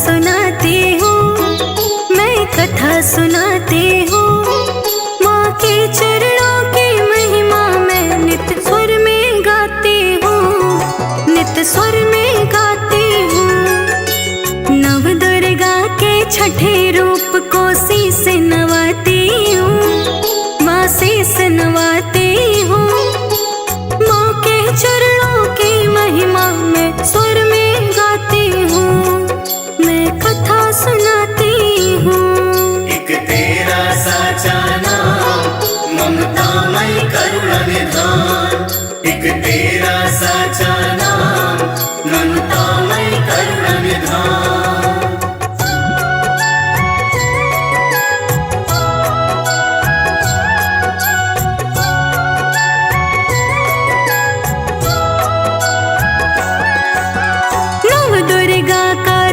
सुनाती हूँ, मैं कथा सुनाती हूँ। माँ के चरणों की महिमा मैं नित्य स्वर में गाती हूँ, नित्य स्वर में गाती हूँ। नव दुर्गा के छठे रूप को शीश नवाती हूँ, माँ शीश नवाती हूँ। माँ के चरणों की महिमा मैं स्वर में गाती हूँ, मैं कथा सुनाती हूँ। एक तेरा साचा नाम ममतामय करुणा निधान, एक तेरा साचा नाम ममतामय करुणा निधान।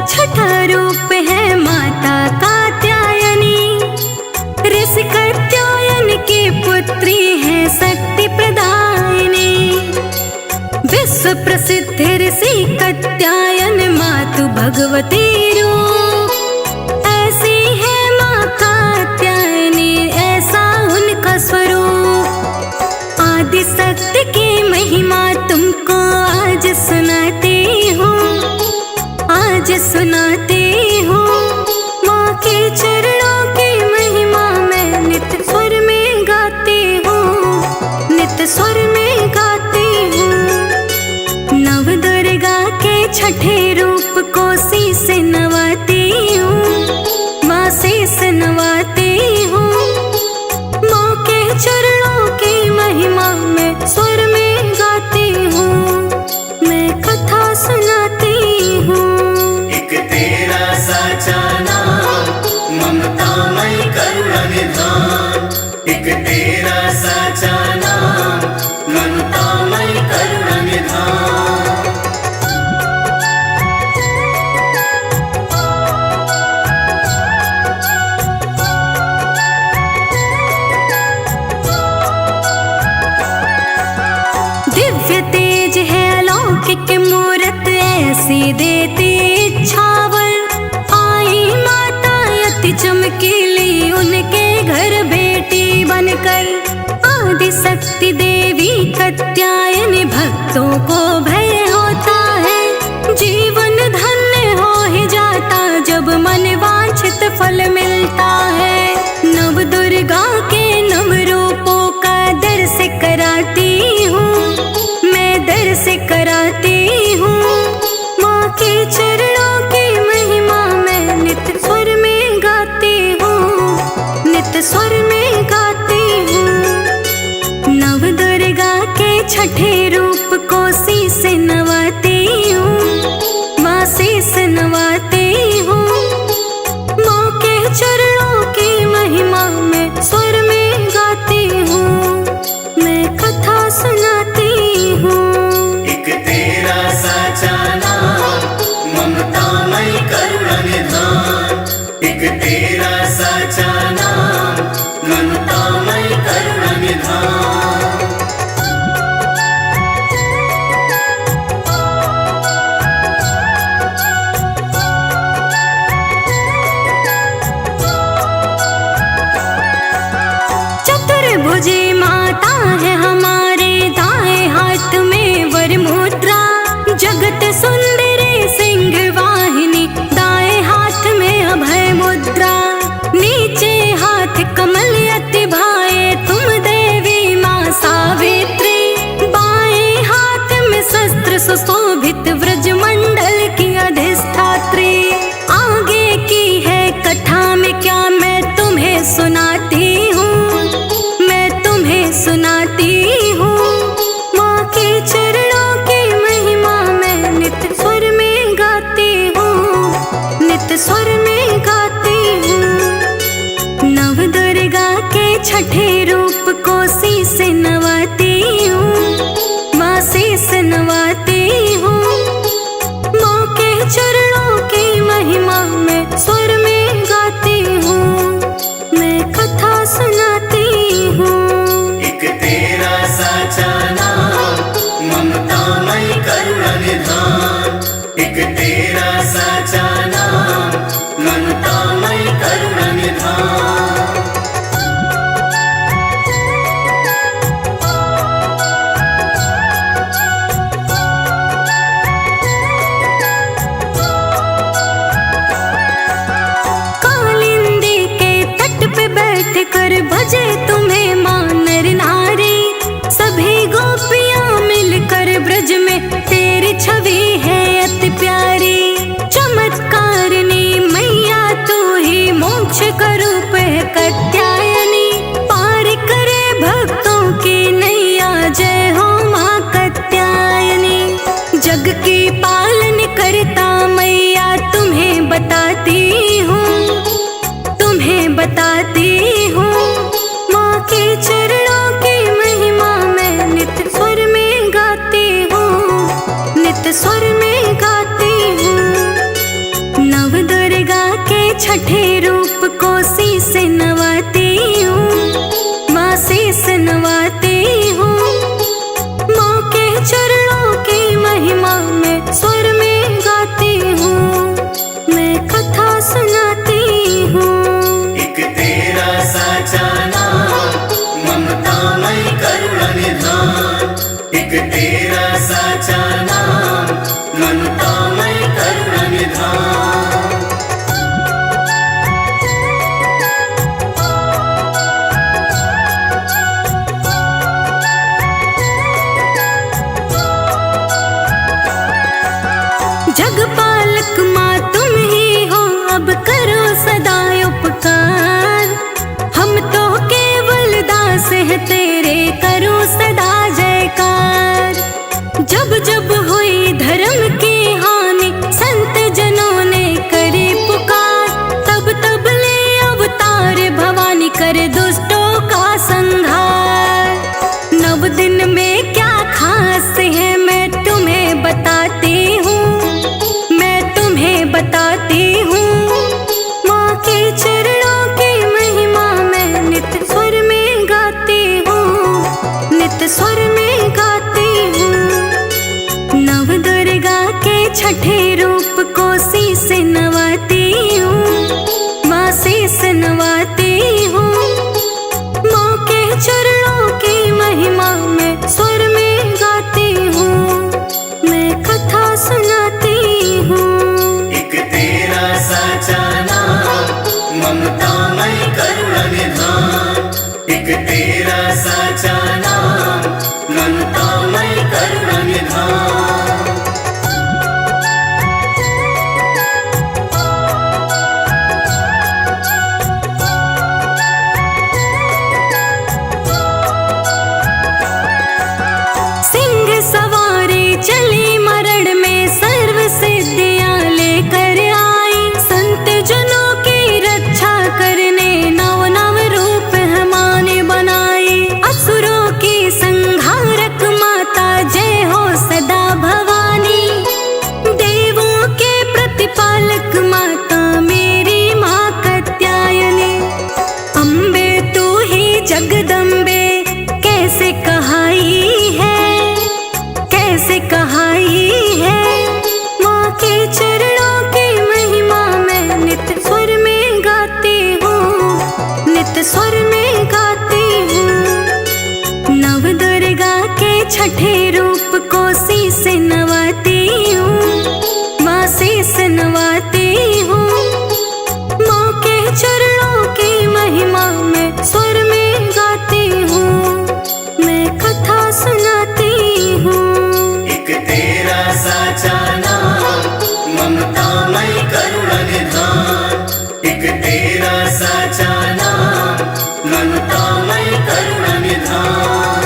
छठा रूप है माता कात्यायनी, ऋषि कात्यायन की पुत्री है शक्ति प्रदायिनी। विश्व प्रसिद्ध ऋषि कात्यायन मातु भगवती रूप, ऐसी है माँ कात्यायनी, ऐसा उनका स्वरूप। आदि शक्ति की महिमा तुमको आज सुनाती हूँ, आज सुनाती हूँ। माँ के चरणों की महिमा मैं नित्य स्वर में गाती हूँ, नित्य स्वर में गाती हूँ। नव दुर्गा के छठे रूप को शीश नवाती हूँ, माँ शीश नवाती हूँ। माँ के चरणों की महिमा मैं स्वर में गाती हूँ, मैं कथा सुनाती हूँ। तेरा साचा नाम ममतामय करुणा निधान, एक तेरा साचा नाम ममतामय करुणा निधान। दिव्य तेज है अलौकिक मूरत ऐसी देती इच्छावर। आई माता अति चमकीली उनके घर बेटी बनकर। आदि शक्ति देवी कात्यायनी भक्तों को भय होता है, जीवन धन्य हो ही जाता जब मन वांछित फल मिलता है। नव दुर्गा के नव रूपों का दर्श कराती हूँ, मैं दर्श कराती हूँ। माँ के चरणों की महिमा मैं नित्य स्वर में गाती हूँ, नित्य स्वर में गाती हूँ। नव दुर्गा के छठे रूप को शीश नवाती हूँ, माँ शीश नवाती हूँ। माँ के चरणों की महिमा मैं स्वर में गाती हूँ, मैं कथा सुनाती हूँ। एक तेरा साचा नाम ममतामय करुणा निधान, एक तेरा साचा नाम ममतामय करुणा निधान। चतुर्भुजी माता है हमारे, दाएं हाथ में वर मुद्रा। जगत सुंदरी सिंह वाहिनी, दाएं हाथ में अभय मुद्रा। नीचे हाथ कमल अति भाए, तुम देवी माँ सावित्री। बाएं हाथ में शस्त्र सुशोभित, व्रजमंडल की अधिष्ठात्री। आगे की है कथा में क्या मैं तुम्हें सुनाती हूँ, सुनाती हूँ। माँ के चरणों की महिमा मैं नित्य स्वर में गाती हूँ, नित्य स्वर में गाती हूँ। नव दुर्गा के छठे रूप को शीश नवाती हूँ, माँ शीश नवाती हूँ। माँ के चरणों की महिमा मैं स्वर में गाती हूँ, मैं कथा सुनाती हूँ। तेरा साचा नाम ममतामय करुणा निधान, एक तेरा साचा नाम छठे रूप को शीस नवाती हूँ, माँ शीस नवाती हूँ। माँ के चरणों की महिमा में स्वर में गाती हूँ, मैं कथा सुनाती हूँ। एक तेरा साचा नाम ममतामय करुणा निधान, एक तेरा साचा नाम ममतामय करुणा निधान। जगपालक माँ तुम ही हो, अब करो सदा उपकार। हम तो केवल दास है तेरे, करो सदा जयकार। जब जब हुई धर्म की हानि, संत जनों ने करे पुकार, तब तब ले अवतार भवानी, करे दुष्टों का संहार। नव दिन में क्या खास है मैं तुम्हें बताती हूँ, बताती हूँ। माँ के चरणों की महिमा मैं नित स्वर में गाती हूँ, नित स्वर में गाती हूँ। नव दुर्गा के छठे रूप को शीस नवाती हूँ, माँ शीस नवाती हूँ। माँ के चरणों की महिमा मैं स्वर में गाती हूँ, मैं कथा सुनाती हूँ। एक तेरा साचा नाम ममतामय करुणा निधान, एक तेरा साचा नाम ममतामय करुणा निधान। सिंह सवारी चली मरण में, सर्व सिद्धियां लेकर आई। संत जनों की रक्षा करने नव नव रूप हमारे बनाई। असुरों की संहारक माता जय हो सदा भवानी, देवों के प्रतिपालक माता मेरी माँ कात्यायनी। अम्बे तू ही जगदम्बे कैसे कहाई है, कैसे कहाई है। माँ के चरणों की महिमा मैं नित स्वर में गाती हूँ, नित स्वर में गाती हूँ। नव दुर्गा के छठे रूप को शीस नवाती हूँ, माँ शीस नवाती हूँ। माँ के चरणों की महिमा मैं स्वर में गाती हूँ, मैं कथा सुनाती हूँ। एक तेरा साचा नाम ममतामय करुणा निधान, एक तेरा साचा नाम ममतामय करुणा निधान।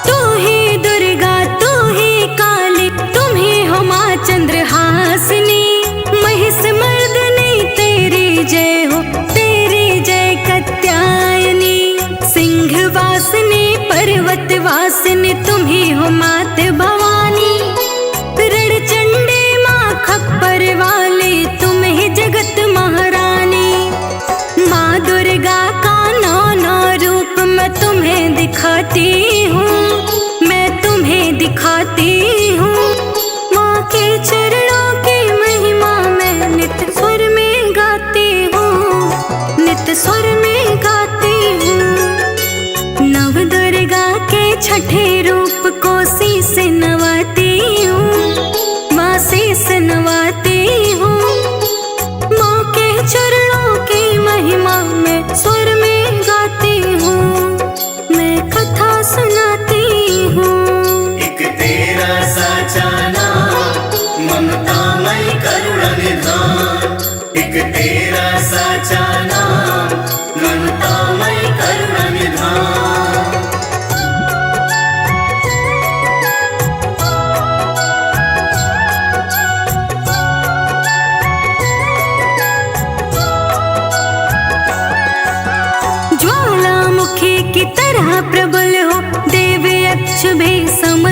तू ही दुर्गा तू ही काली, तुम ही हो माँ चंद्रहासिनी। महिष मर्दनी तेरी जय हो, तेरी जय कात्यायनी। सिंह वासिनी पर्वत वासिनी, तुम ही हो मात भवानी। रण चंडी माँ खप्पर वाली, तुम ही जगत महारानी। माँ दुर्गा का नौ नौ रूप मैं तुम्हें दिखाती हूँ, मैं तुम्हें दिखाती हूँ। माँ के चरणों की महिमा मैं नित स्वर में गाती हूँ, नित स्वर में गाती हूँ। नव दुर्गा के छठे रूप को शीस नवाती हूँ, माँ शीस नवाती हूँ। माँ के चरणों की महिमा मैं स्वर में गाती हूँ, मैं कथा सुनाती हूँ। एक तेरा साचा नाम ममतामय करुणा निधान, एक तेरा साचा नाम ममतामय करुणा निधान।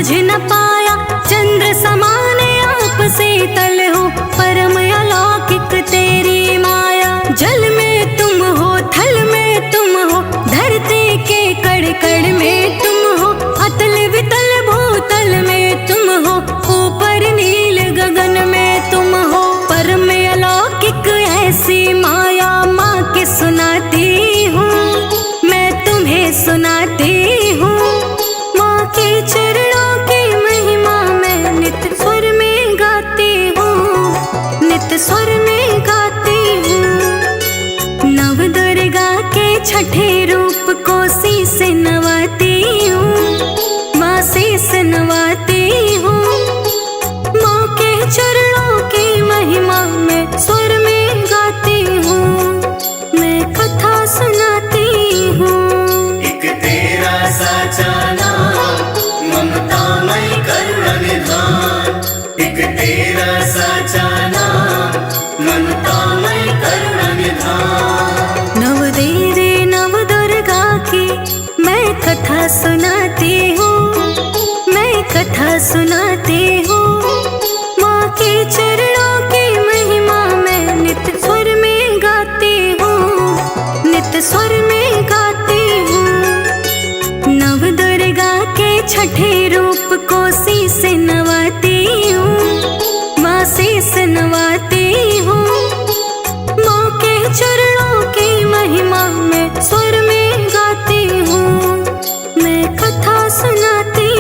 समझ न पाया चंद्र समान आप से तल हो, परम अलौकिक तेरी माया। जल में तुम हो, थल में तुम हो, धरती के कण कण में तुम हो, अतल वितल भूतल में तुम हो, ऊपर नील गगन में तुम हो। परम अलौकिक ऐसी माया माँ की सुनाती हूँ, मैं तुम्हें सुनाती हूँ। माँ के चरणों की महिमा मैं नित स्वर में गाती हूँ, नित स्वर में गाती हूँ। नव दुर्गा के छठे रूप को शीस नवाती हूँ, माँ शीस नवाती हूँ। माँ के चरणों की महिमा मैं स्वर में गाती हूँ, मैं कथा सुनाती हूँ। एक तेरा साचा नाम ममतामय करुण निधान, एक तेरा साचा नाम ममतामय करुण निधान। नव देवी नव दुर्गा की मैं कथा सुनाती हूँ, मैं कथा सुनाती हूँ। माँ के चरणों की महिमा मैं नित स्वर में गाती हूँ, नित स्वर में गाती हूँ। नव दुर्गा के छठे रूप को शीस नवाती हूँ, माँ शीस नवाती हूँ। माँ के चरणों की महिमा मैं स्वर में गाती हूँ, मैं कथा सुनाती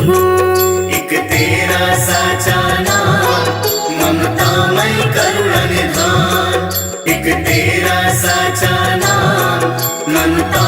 हूँ। एक तेरा साचा नाम ममतामय करुण निधान, एक तेरा साचा नाम ममता